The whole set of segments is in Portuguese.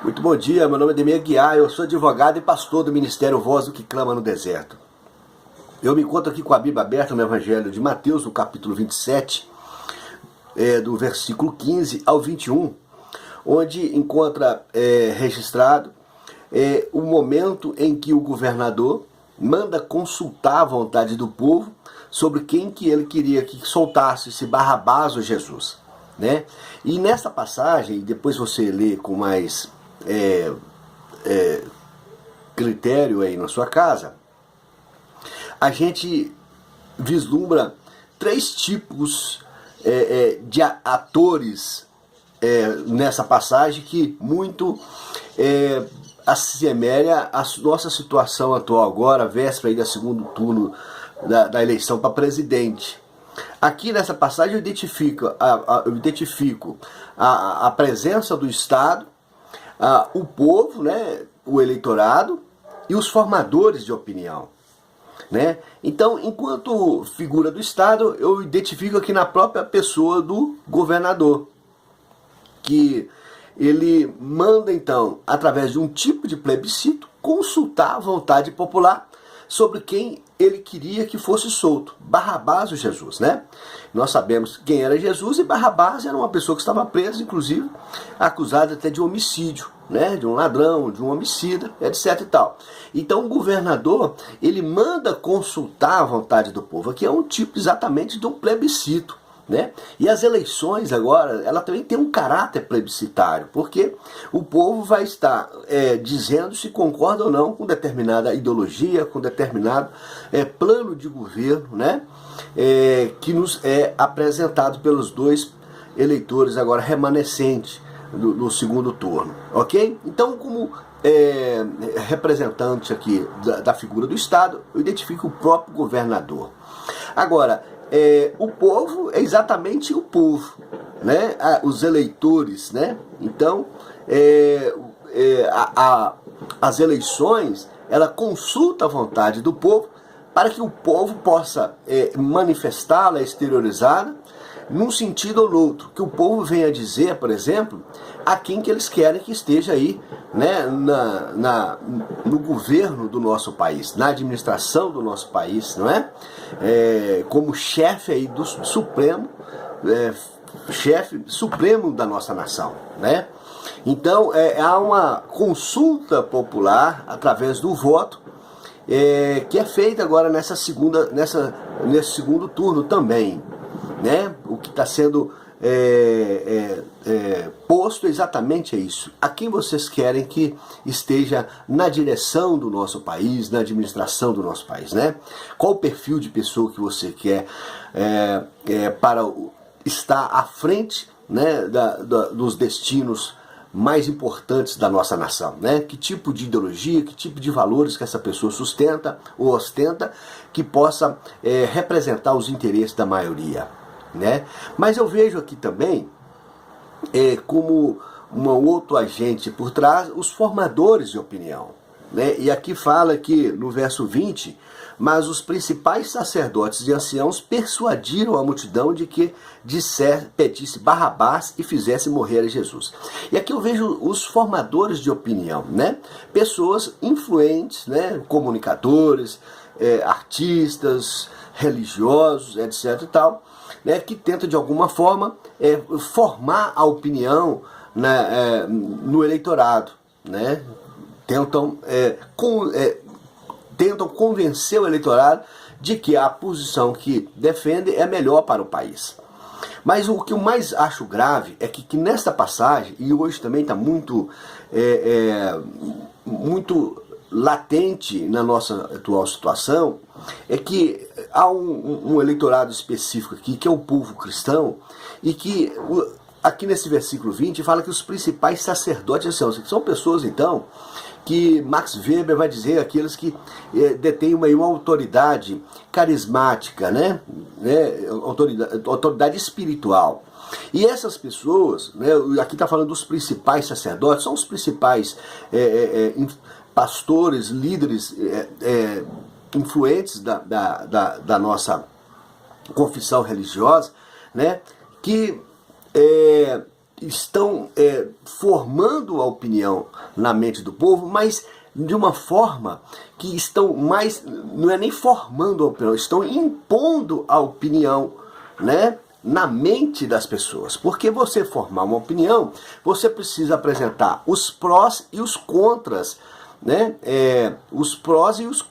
Muito bom dia, meu nome é Demir Guiar, eu sou advogado e pastor do Ministério Voz do que Clama no Deserto. Eu me encontro aqui com a Bíblia aberta no Evangelho de Mateus, no capítulo 27, do versículo 15 ao 21, onde encontra registrado o momento em que o governador manda consultar a vontade do povo sobre quem que ele queria que soltasse, se Barrabás ou Jesus. Né? E nessa passagem, depois você lê com mais critério aí na sua casa, a gente vislumbra três tipos de atores nessa passagem que muito assemelha a nossa situação atual agora, véspera aí do segundo turno da eleição para presidente. Aqui nessa passagem eu identifico a presença do Estado, o povo, né, o eleitorado e os formadores de opinião. Né? Então, enquanto figura do Estado, eu identifico aqui na própria pessoa do governador, que ele manda então, através de um tipo de plebiscito, consultar a vontade popular sobre quem ele queria que fosse solto, Barrabás ou Jesus, né? Nós sabemos quem era Jesus e Barrabás era uma pessoa que estava presa, inclusive acusada até de homicídio, né? De um ladrão, de um homicida, etc e tal. Então o governador, ele manda consultar a vontade do povo, que é um tipo exatamente de um plebiscito. Né? E as eleições agora, ela também tem um caráter plebiscitário, porque o povo vai estar dizendo se concorda ou não com determinada ideologia, com determinado plano de governo, né? Que nos é apresentado pelos dois eleitores agora remanescentes do segundo turno, ok? Então, como representante aqui da figura do Estado, eu identifico o próprio governador. Agora, o povo é exatamente o povo, né? Os eleitores, né? Então, as eleições, ela consulta a vontade do povo para que o povo possa manifestá-la, exteriorizá-la, num sentido ou no outro, que o povo venha dizer, por exemplo, a quem que eles querem que esteja aí, né, no governo do nosso país, na administração do nosso país, não é? Como chefe aí do Supremo, chefe supremo da nossa nação, né? Então, há uma consulta popular através do voto, que é feita agora nesse segundo turno também. Né? O que está sendo posto exatamente é isso. A quem vocês querem que esteja na direção do nosso país, na administração do nosso país, né? Qual o perfil de pessoa que você quer para estar à frente, né, dos destinos mais importantes da nossa nação, né? Que tipo de ideologia, que tipo de valores que essa pessoa sustenta ou ostenta que possa representar os interesses da maioria. Né? Mas eu vejo aqui também como um outro agente por trás, os formadores de opinião. Né? E aqui fala que no verso 20, mas os principais sacerdotes e anciãos persuadiram a multidão de que pedisse Barrabás e fizesse morrer a Jesus. E aqui eu vejo os formadores de opinião, né? Pessoas influentes, né? Comunicadores, artistas, religiosos, etc e tal, né, que tenta de alguma forma formar a opinião, né, no eleitorado, né? Tentam convencer o eleitorado de que a posição que defende é melhor para o país. Mas o que eu mais acho grave é que nesta passagem, e hoje também está muito latente na nossa atual situação, é que há um eleitorado específico aqui, que é o povo cristão, e que aqui nesse versículo 20 fala que os principais sacerdotes são pessoas então que Max Weber vai dizer aqueles que detêm uma autoridade carismática, né? Autoridade espiritual. E essas pessoas, né, aqui está falando dos principais sacerdotes, são os principais pastores, líderes influentes da nossa confissão religiosa, né, que estão formando a opinião na mente do povo, mas de uma forma que estão mais, não é nem formando a opinião, estão impondo a opinião, né, na mente das pessoas. Porque você formar uma opinião, você precisa apresentar os prós e os contras, né, os prós e os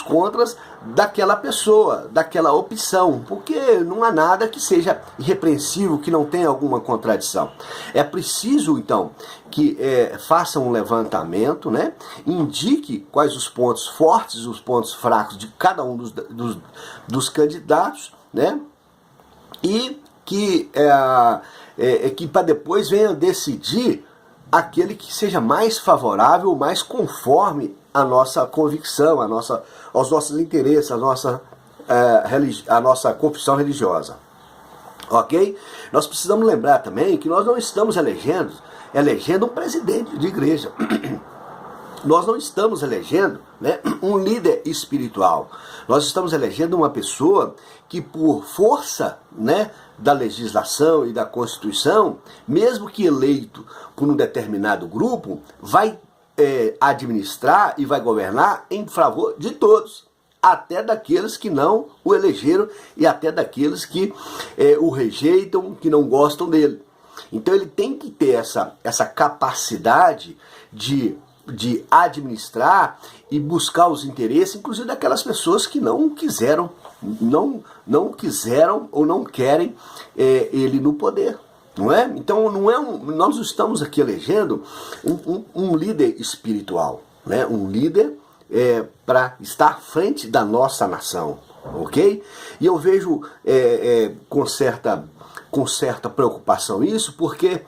contras daquela pessoa, daquela opção, porque não há nada que seja irrepreensível, que não tenha alguma contradição. É preciso, então, que faça um levantamento, né, indique quais os pontos fortes e os pontos fracos de cada um dos candidatos, né, e que para depois venha decidir aquele que seja mais favorável, mais conforme a nossa convicção, aos nossos interesses, a nossa confissão religiosa. Ok? Nós precisamos lembrar também que nós não estamos elegendo um presidente de igreja. Nós não estamos elegendo, né, um líder espiritual. Nós estamos elegendo uma pessoa que, por força, né, da legislação e da Constituição, mesmo que eleito por um determinado grupo, vai administrar e vai governar em favor de todos, até daqueles que não o elegeram e até daqueles que o rejeitam, que não gostam dele. Então ele tem que ter essa capacidade de administrar e buscar os interesses, inclusive daquelas pessoas que não quiseram ou não querem ele no poder. Não é? Então nós não estamos aqui elegendo um líder espiritual, né? Um líder para estar à frente da nossa nação, ok? E eu vejo com certa preocupação isso, porque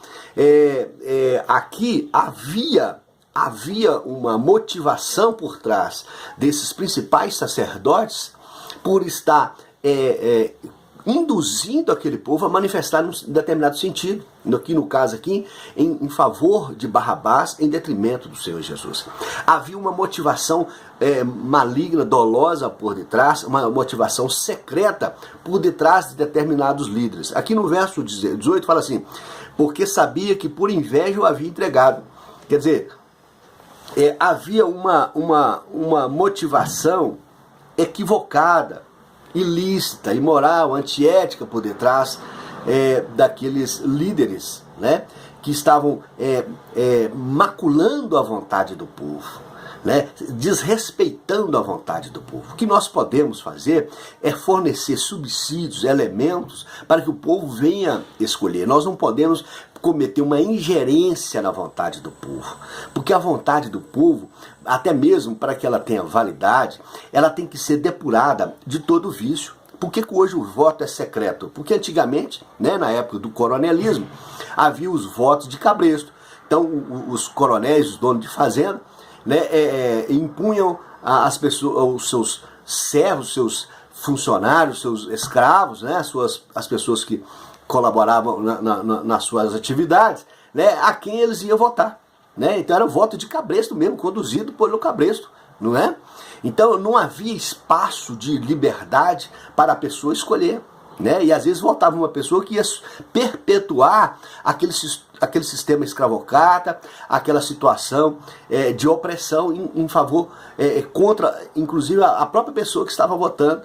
aqui havia uma motivação por trás desses principais sacerdotes por estar induzindo aquele povo a manifestar um determinado sentido, aqui no caso aqui, em favor de Barrabás, em detrimento do Senhor Jesus. Havia uma motivação maligna, dolosa por detrás, uma motivação secreta por detrás de determinados líderes. Aqui no verso 18 fala assim, porque sabia que por inveja o havia entregado. Quer dizer, havia uma motivação equivocada, ilícita, imoral, antiética por detrás daqueles líderes, né, que estavam maculando a vontade do povo, né, desrespeitando a vontade do povo. O que nós podemos fazer é fornecer subsídios, elementos para que o povo venha escolher. Nós não podemos cometer uma ingerência na vontade do povo, porque a vontade do povo, até mesmo para que ela tenha validade, ela tem que ser depurada de todo vício. Por que hoje o voto é secreto? Porque antigamente, né, na época do coronelismo, havia os votos de cabresto. Então os coronéis, os donos de fazenda, né, impunham as pessoas, os seus servos, seus funcionários, seus escravos, né, as pessoas que colaboravam nas suas atividades, né, a quem eles iam votar, né? Então era um voto de cabresto mesmo, conduzido pelo cabresto, não é? Então não havia espaço de liberdade para a pessoa escolher, né? E às vezes votava uma pessoa que ia perpetuar aquele sistema escravocrata, aquela situação de opressão em favor, contra, inclusive, a própria pessoa que estava votando.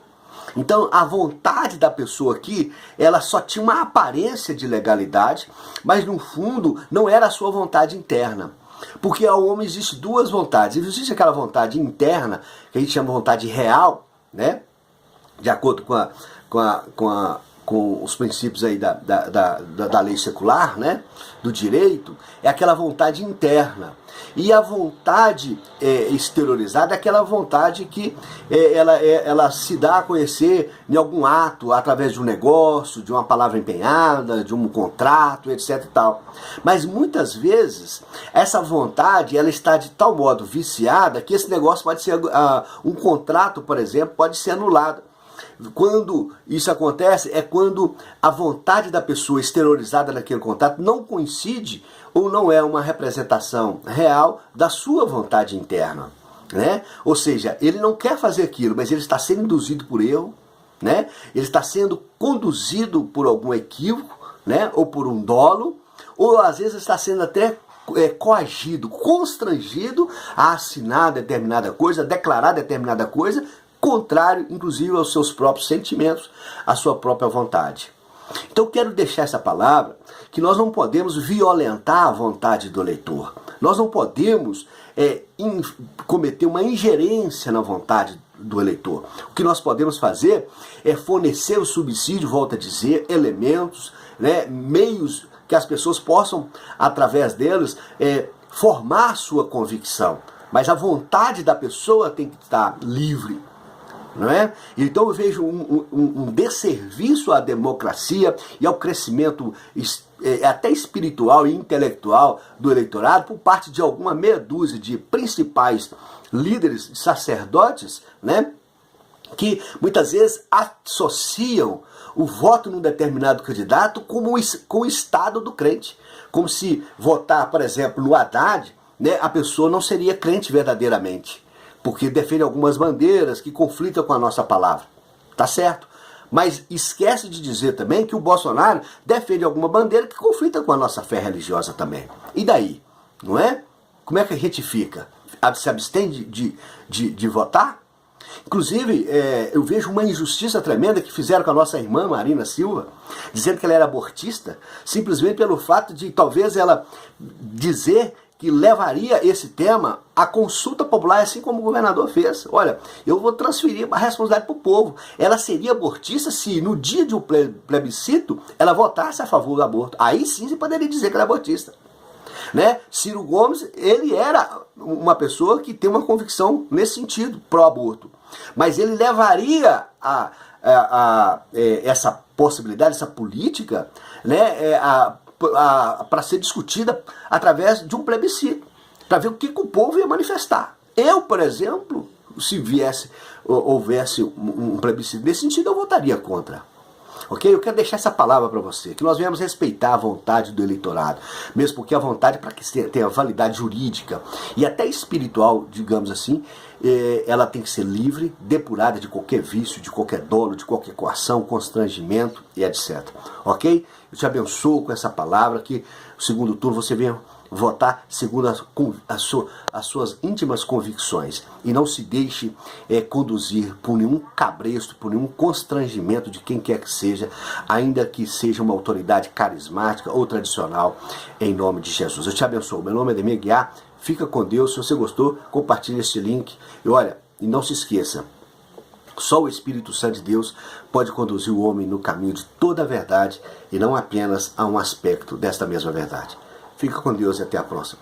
Então a vontade da pessoa aqui, ela só tinha uma aparência de legalidade, mas no fundo não era a sua vontade interna. Porque ao homem existe duas vontades. Existe aquela vontade interna, que a gente chama de vontade real, né? De acordo com os princípios aí da lei secular, né? Do direito, é aquela vontade interna. E a vontade exteriorizada é aquela vontade que ela se dá a conhecer em algum ato, através de um negócio, de uma palavra empenhada, de um contrato, etc. e tal. Mas muitas vezes essa vontade ela está de tal modo viciada que esse negócio pode ser, um contrato, por exemplo, pode ser anulado. Quando isso acontece é quando a vontade da pessoa exteriorizada naquele contrato não coincide ou não é uma representação real da sua vontade interna, né? Ou seja, ele não quer fazer aquilo, mas ele está sendo induzido por erro, né? Ele está sendo conduzido por algum equívoco, né? Ou por um dolo, ou às vezes está sendo até coagido, constrangido a assinar determinada coisa, a declarar determinada coisa, contrário, inclusive, aos seus próprios sentimentos, à sua própria vontade. Então, eu quero deixar essa palavra, que nós não podemos violentar a vontade do eleitor. Nós não podemos cometer uma ingerência na vontade do eleitor. O que nós podemos fazer é fornecer o subsídio, volto a dizer, elementos, né, meios que as pessoas possam, através deles, formar sua convicção. Mas a vontade da pessoa tem que estar livre. Não é? Então eu vejo um desserviço à democracia e ao crescimento até espiritual e intelectual do eleitorado por parte de alguma meia dúzia de principais líderes, sacerdotes, né, que muitas vezes associam o voto num determinado candidato com o estado do crente. Como se votar, por exemplo, no Haddad, né, a pessoa não seria crente verdadeiramente, porque defende algumas bandeiras que conflitam com a nossa palavra. Tá certo? Mas esquece de dizer também que o Bolsonaro defende alguma bandeira que conflita com a nossa fé religiosa também. E daí? Não é? Como é que a gente fica? Se abstém de votar? Inclusive, eu vejo uma injustiça tremenda que fizeram com a nossa irmã Marina Silva, dizendo que ela era abortista, simplesmente pelo fato de talvez ela dizer que levaria esse tema à consulta popular, assim como o governador fez. Olha, eu vou transferir a responsabilidade para o povo. Ela seria abortista se no dia de um plebiscito ela votasse a favor do aborto. Aí sim você poderia dizer que ela é abortista. Né? Ciro Gomes, ele era uma pessoa que tem uma convicção nesse sentido, pró-aborto. Mas ele levaria essa possibilidade, essa política, né, para ser discutida através de um plebiscito, para ver o que o povo ia manifestar. Eu, por exemplo, se houvesse um plebiscito nesse sentido, eu votaria contra. Ok? Eu quero deixar essa palavra para você, que nós viemos respeitar a vontade do eleitorado, mesmo porque a vontade, para que tenha validade jurídica e até espiritual, digamos assim, ela tem que ser livre, depurada de qualquer vício, de qualquer dolo, de qualquer coação, constrangimento e etc. Ok? Eu te abençoo com essa palavra, que no segundo turno você venha votar segundo as suas íntimas convicções e não se deixe conduzir por nenhum cabresto, por nenhum constrangimento de quem quer que seja, ainda que seja uma autoridade carismática ou tradicional, em nome de Jesus. Eu te abençoo. Meu nome é Ademir Guiar. Fica com Deus. Se você gostou, compartilhe esse link. E olha, e não se esqueça, só o Espírito Santo de Deus pode conduzir o homem no caminho de toda a verdade e não apenas a um aspecto desta mesma verdade. Fica com Deus e até a próxima.